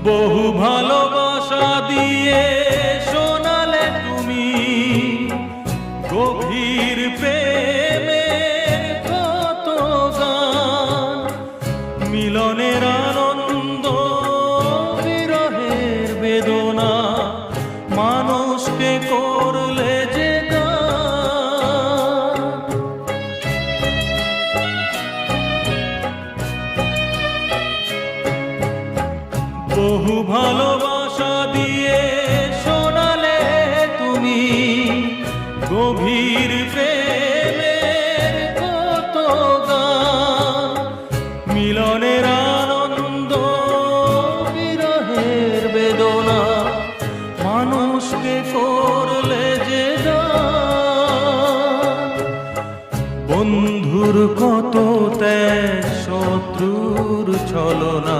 বহু ভালোবাসা দিয়ে শোনালে তুমি গভীর প্রেমের কত গান, মিলনের আনন্দ বিরহের বেদনা, মানুষকে করলে যে গান। বহু ভালোবাসা দিয়ে শোনালে তুমি গভীর প্রেমের কত গান, মিলনের আনন্দ বিরহের বেদনা, মানুষকে করলে যে গান। বন্ধুর কত ত্যাগ, শত্রুর ছলনা,